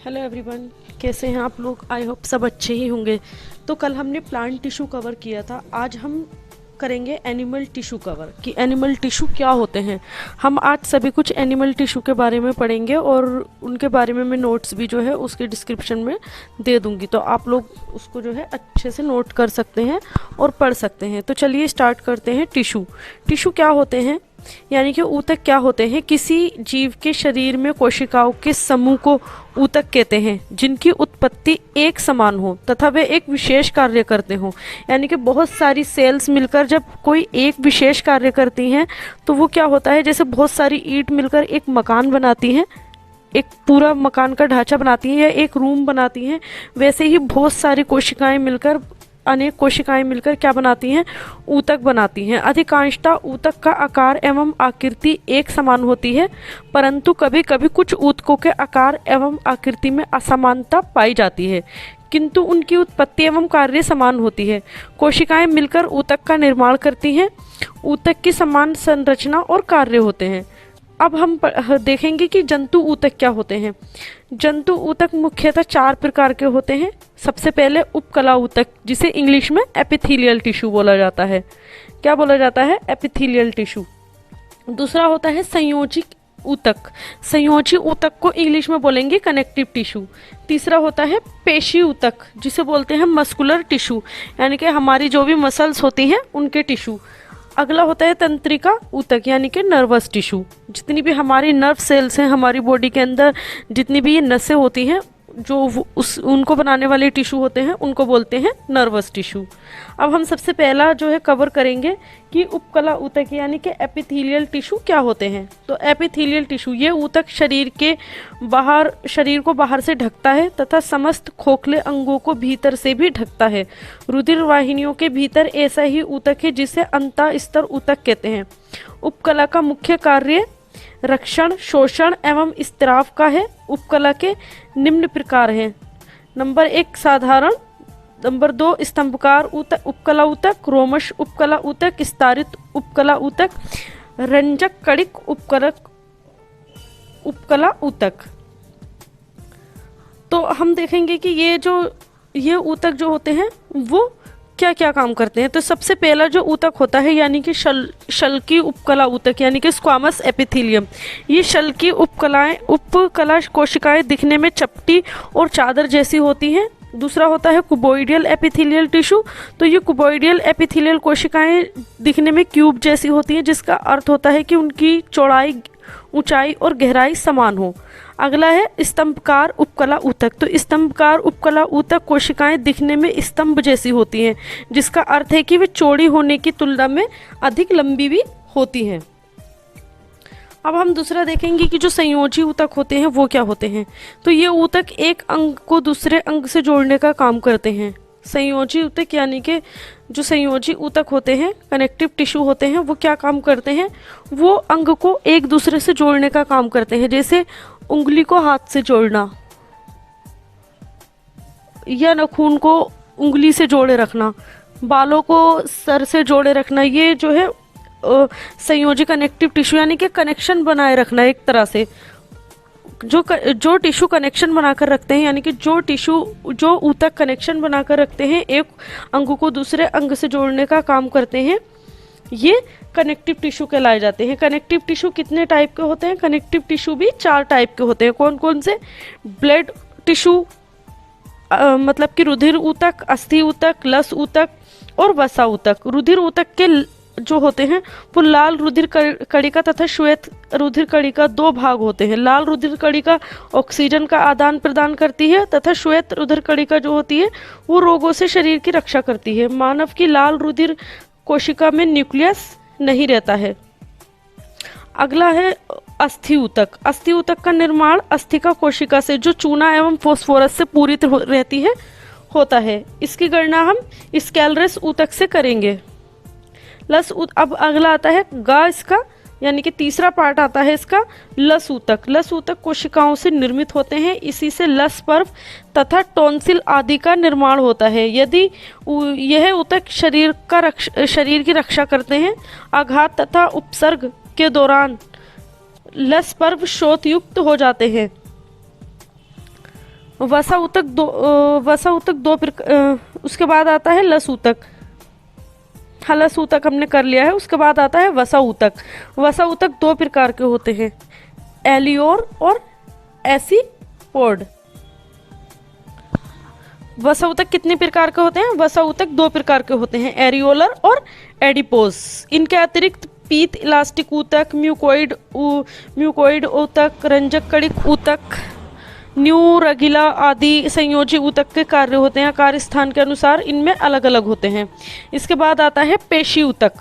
Hello everyone, कैसे हैं आप लोग। आई होप सब अच्छे ही होंगे। तो कल हमने प्लांट टिश्यू कवर किया था, आज हम करेंगे एनिमल टिश्यू कवर कि एनिमल टिश्यू क्या होते हैं। हम आज सभी कुछ एनिमल टिश्यू के बारे में पढ़ेंगे और उनके बारे में मैं नोट्स भी जो है उसके डिस्क्रिप्शन में दे दूंगी, तो आप लोग उसको जो है अच्छे से नोट कर सकते हैं और पढ़ सकते हैं। तो चलिए स्टार्ट करते हैं। टिश्यू टिश्यू क्या होते हैं, यानी कि ऊतक क्या होते हैं। किसी जीव के शरीर में कोशिकाओं के समूह को ऊतक कहते हैं, जिनकी उत्पत्ति एक समान हो तथा वे एक विशेष कार्य करते हों। यानी कि बहुत सारी सेल्स मिलकर जब कोई एक विशेष कार्य करती हैं तो वो क्या होता है, जैसे बहुत सारी ईंट मिलकर एक मकान बनाती हैं, एक पूरा मकान का ढांचा बनाती हैं या एक रूम बनाती हैं, वैसे ही बहुत सारी कोशिकाएं मिलकर, अनेक कोशिकाएं मिलकर क्या बनाती हैं, ऊतक बनाती हैं। अधिकांशतः ऊतक का आकार एवं आकृति एक समान होती है, परंतु कभी कभी कुछ ऊतकों के आकार एवं आकृति में असमानता पाई जाती है, किंतु उनकी उत्पत्ति एवं कार्य समान होती है। कोशिकाएं मिलकर ऊतक का निर्माण करती हैं। ऊतक की समान संरचना और कार्य होते हैं। अब हम देखेंगे कि जंतु ऊतक क्या होते हैं। जंतु ऊतक मुख्यतः 4 प्रकार के होते हैं। सबसे पहले उपकला ऊतक, जिसे इंग्लिश में एपिथेलियल टिश्यू बोला जाता है। क्या बोला जाता है? Epithelial tissue. दूसरा होता है संयोजी ऊतक। संयोजी ऊतक को इंग्लिश में बोलेंगे कनेक्टिव टिश्यू। तीसरा होता है पेशी ऊतक, जिसे बोलते हैं मस्कुलर टिश्यू, यानी कि हमारी जो भी मसल्स होती हैं उनके टिश्यू। अगला होता है तंत्रिका ऊतक, यानी कि नर्वस टिश्यू। जितनी भी हमारी नर्व सेल्स हैं हमारी बॉडी के अंदर, जितनी भी ये नसें होती हैं जो उनको बनाने वाले टिश्यू होते हैं, उनको बोलते हैं नर्वस टिश्यू। अब हम सबसे पहला जो है कवर करेंगे कि उपकला ऊतक यानी कि एपिथेलियल टिश्यू क्या होते हैं। तो एपिथेलियल टिश्यू ये ऊतक शरीर को बाहर से ढकता है तथा समस्त खोखले अंगों को भीतर से भी ढकता है। रुधिर वाहिनियों के भीतर ऐसा ही ऊतक है जिसे अंतःस्तर ऊतक कहते हैं। उपकला का मुख्य कार्य रक्षण, शोषण एवं स्त्राव का है। उपकला के निम्न प्रकार हैं। नंबर 1 साधारण, नंबर 2 स्तंभकार ऊतक, उपकला ऊतक, रोमश उपकला ऊतक, स्तरित उपकला ऊतक, रंजक कणिक उपकला ऊतक। तो हम देखेंगे कि ये ऊतक जो होते हैं वो क्या क्या काम करते हैं। तो सबसे पहला जो ऊतक होता है यानी कि शल्की उपकला ऊतक, यानी कि स्क्वामस एपिथेलियम। ये शल्की उपकला कोशिकाएं दिखने में चपटी और चादर जैसी होती हैं। दूसरा होता है कुबोइडियल एपिथेलियल टिश्यू। तो ये कुबोइडियल एपिथेलियल कोशिकाएं दिखने में क्यूब जैसी होती हैं, जिसका अर्थ होता है कि उनकी चौड़ाई, ऊंचाई और गहराई समान हो। अगला है स्तंभकार उपकला ऊतक। तो स्तंभकार उपकला ऊतक कोशिकाएं दिखने में स्तंभ जैसी होती हैं, जिसका अर्थ है कि वे चौड़ी होने की तुलना में अधिक लंबी भी होती हैं। अब हम दूसरा देखेंगे कि जो संयोजी ऊतक होते हैं वो क्या होते हैं। तो ये ऊतक एक अंग को दूसरे अंग से जोड़ने का काम करते हैं। संयोजी ऊतक यानी कि जो संयोजी ऊतक होते हैं, कनेक्टिव टिश्यू होते हैं, वो क्या काम करते हैं, वो अंग को एक दूसरे से जोड़ने का काम करते हैं। जैसे उंगली को हाथ से जोड़ना या नाखून को उंगली से जोड़े रखना, बालों को सर से जोड़े रखना, ये जो है संयोजी कनेक्टिव टिश्यू यानी कि कनेक्शन बनाए रखना। एक तरह से जो टिश्यू कनेक्शन बनाकर रखते हैं, यानी कि जो ऊतक कनेक्शन बनाकर रखते हैं, एक अंग को दूसरे अंग से जोड़ने का काम करते हैं, ये कनेक्टिव टिश्यू कहलाए जाते हैं। कनेक्टिव टिश्यू कितने टाइप के होते हैं? कनेक्टिव टिश्यू भी 4 टाइप के होते हैं। कौन कौन से? ब्लड टिश्यू, मतलब कि रुधिर ऊतक, अस्थि ऊतक, लस ऊतक और वसा ऊतक। रुधिर ऊतक के जो होते हैं वो लाल रुधिर कणिका तथा श्वेत रुधिर कणिका 2 भाग होते हैं। लाल रुधिर कणिका ऑक्सीजन का आदान प्रदान करती है तथा श्वेत रुधिर कणिका जो होती है वो रोगों से शरीर की रक्षा करती है। मानव की लाल रुधिर कोशिका में न्यूक्लियस नहीं रहता है। अगला है अस्थि ऊतक। अस्थि ऊतक का निर्माण अस्थिका कोशिका से, जो चूना एवं फास्फोरस से पूरित रहती है, होता है। इसकी गणना हम स्केलरस ऊतक से करेंगे। अब अगला आता है इसका, यानी कि तीसरा पार्ट आता है इसका, लस ऊतक। लस ऊतक कोशिकाओं से निर्मित होते हैं। इसी से लस पर्व तथा टॉन्सिल आदि का निर्माण होता है। यदि यह ऊतक शरीर की रक्षा करते हैं। आघात तथा उपसर्ग के दौरान लस पर्व शोथ युक्त हो जाते हैं। वसा ऊतक उसके बाद आता है लस ऊतक। हाँ, लस ऊतक हमने कर लिया है। उसके बाद आता है वसा ऊतक। वसा ऊतक दो प्रकार के होते हैं, एलियोर और एसीपोड। वसा ऊतक कितने प्रकार के होते हैं? वसा ऊतक दो प्रकार के होते हैं, एरियोलर और एडिपोज। इनके अतिरिक्त पीत इलास्टिक ऊतक, म्यूकोइड ऊतक, रंजक कणिक ऊतक, न्यूरगिला आदि संयोजी ऊतक के कार्य होते हैं। कार्य स्थान के अनुसार इनमें अलग अलग होते हैं। इसके बाद आता है पेशी ऊतक।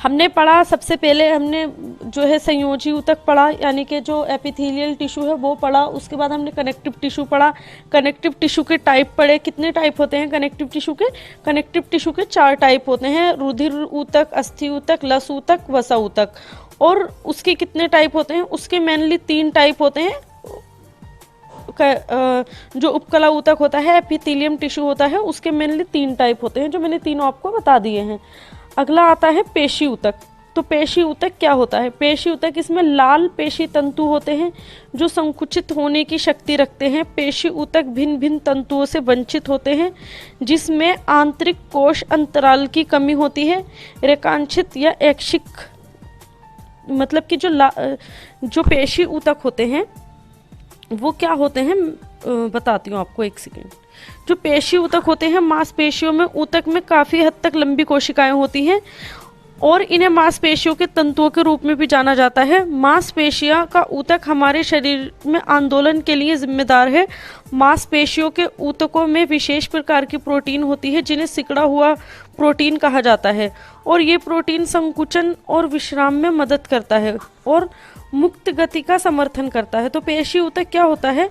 हमने पढ़ा, सबसे पहले हमने जो है संयोजी ऊतक पढ़ा, यानी कि जो एपिथेलियल टिश्यू है वो पढ़ा। उसके बाद हमने कनेक्टिव टिश्यू पढ़ा। कनेक्टिव टिश्यू के टाइप पढ़े। कितने टाइप होते हैं कनेक्टिव टिश्यू के? कनेक्टिव टिश्यू के 4 टाइप होते हैं, रुधिर ऊतक, अस्थि ऊतक, लस ऊतक, वसा ऊतक। और उसके कितने टाइप होते हैं? उसके मेनली 3 टाइप होते हैं। जो उपकला ऊतक होता है, एपिथेलियम टिश्यू होता है, उसके मेनली 3 टाइप होते हैं, जो मैंने तीनों आपको बता दिए हैं। अगला आता है पेशी ऊतक। तो पेशी ऊतक क्या होता है? पेशी ऊतक, इसमें लाल पेशी तंतु होते हैं जो संकुचित होने की शक्ति रखते हैं। पेशी ऊतक भिन्न भिन्न तंतुओं से वंचित होते हैं, जिसमें आंतरिक कोश अंतराल की कमी होती है। रेखांशित या ऐच्छिक, मतलब कि जो पेशी ऊतक होते हैं वो क्या होते हैं, बताती हूँ आपको, एक सेकेंड। जो पेशी ऊतक होते हैं, मांसपेशियों में ऊतक में काफ़ी हद तक लंबी कोशिकाएं होती हैं और इन्हें मांसपेशियों के तंतुओं के रूप में भी जाना जाता है। मांसपेशियां का ऊतक हमारे शरीर में आंदोलन के लिए जिम्मेदार है। मांसपेशियों के ऊतकों में विशेष प्रकार की प्रोटीन होती है जिन्हें सिकुड़ा हुआ प्रोटीन कहा जाता है, और ये प्रोटीन संकुचन और विश्राम में मदद करता है और मुक्त गति का समर्थन करता है। तो पेशी ऊतक क्या होता है?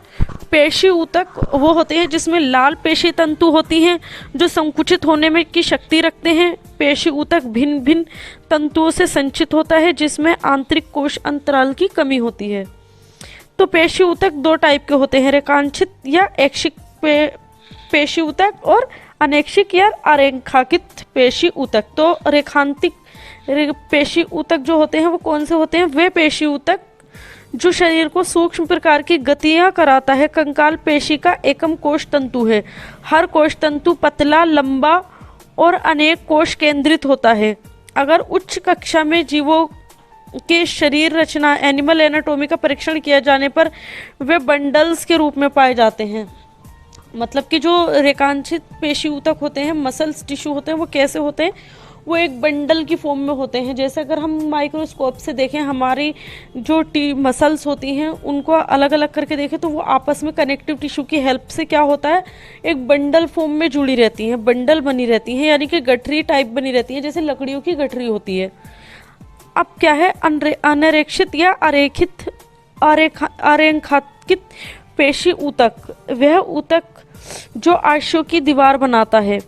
पेशी ऊतक वो होते हैं जिसमें लाल पेशी तंतु होती हैं जो संकुचित होने में की शक्ति रखते हैं। पेशी ऊतक भिन्न भिन्न तंतुओं से संचित होता है जिसमें आंतरिक कोश अंतराल की कमी होती है। तो पेशी ऊतक 2 टाइप के होते हैं, रेखांशित या ऐच्छिक पेशी ऊतक और अनैच्छिक या अरेखांकित पेशी ऊतक। तो रेखांकित पेशी ऊतक जो होते हैं वो कौन से होते हैं? वे पेशी ऊतक जो शरीर को सूक्ष्म प्रकार की गतियां कराता है। कंकाल पेशी का एकम कोश तंतु है। हर कोश तंतु पतला, लंबा और अनेक कोश केंद्रित होता है। अगर उच्च कक्षा में जीवों के शरीर रचना, एनिमल एनाटॉमी का परीक्षण किया जाने पर वे बंडल्स के रूप में पाए जाते हैं। मतलब कि जो रेखांशित पेशी ऊतक होते हैं, मसल्स टिश्यू होते हैं, वो कैसे होते हैं? वो एक बंडल की फॉर्म में होते हैं। जैसे अगर हम माइक्रोस्कोप से देखें, हमारी जो मसल्स होती हैं उनको अलग अलग करके देखें तो वो आपस में कनेक्टिव टिश्यू की हेल्प से क्या होता है, एक बंडल फॉर्म में जुड़ी रहती हैं, बंडल बनी रहती हैं, यानी कि गठरी टाइप बनी रहती है, जैसे लकड़ियों की गठरी होती है। अब क्या है अनरेखित या अरेखांकित पेशी ऊतक? वह ऊतक जो आंशों की दीवार बनाता है,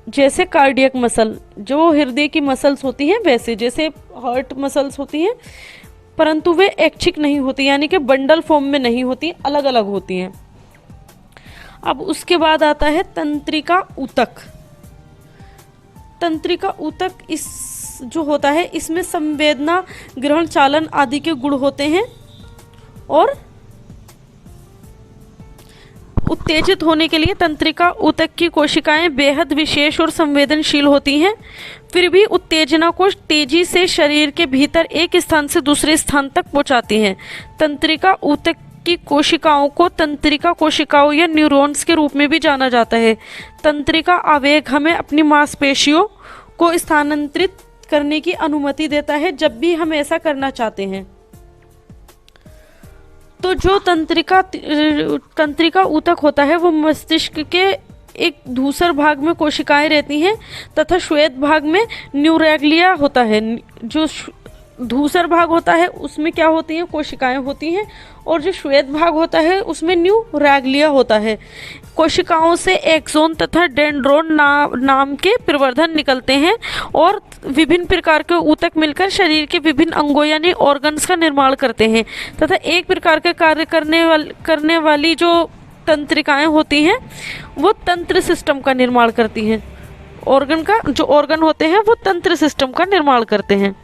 जैसे कार्डियक मसल, जो हृदय की मसल्स होती हैं वैसे, जैसे हार्ट मसल्स होती हैं, परंतु वे ऐच्छिक नहीं होती, यानी कि बंडल फॉर्म में नहीं होती, अलग अलग होती हैं। अब उसके बाद आता है तंत्रिका ऊतक। तंत्रिका ऊतक इस जो होता है इसमें संवेदना, ग्रहण, चालन आदि के गुण होते हैं और उत्तेजित होने के लिए तंत्रिका ऊतक की कोशिकाएं बेहद विशेष और संवेदनशील होती हैं। फिर भी उत्तेजना को तेजी से शरीर के भीतर एक स्थान से दूसरे स्थान तक पहुंचाती हैं। तंत्रिका ऊतक की कोशिकाओं को तंत्रिका कोशिकाओं या न्यूरॉन्स के रूप में भी जाना जाता है। तंत्रिका आवेग हमें अपनी मांसपेशियों को स्थानांतरित करने की अनुमति देता है जब भी हम ऐसा करना चाहते हैं। तो जो तंत्रिका ऊतक होता है वो मस्तिष्क के एक धूसर भाग में कोशिकाएं रहती हैं तथा श्वेत भाग में न्यूरैग्लिया होता है। जो धूसर भाग होता है उसमें क्या होती हैं, कोशिकाएं होती हैं, और जो श्वेत भाग होता है उसमें न्यूरैग्लिया होता है। कोशिकाओं से एक्सोन तथा डेंड्रोन नाम के प्रवर्धन निकलते हैं और विभिन्न प्रकार के ऊतक मिलकर शरीर के विभिन्न अंगों यानी ऑर्गन्स का निर्माण करते हैं तथा एक प्रकार के कार्य करने वाली जो तंत्रिकाएं होती हैं वो तंत्र सिस्टम का निर्माण करती हैं। जो ऑर्गन होते हैं वो तंत्र सिस्टम का निर्माण करते हैं।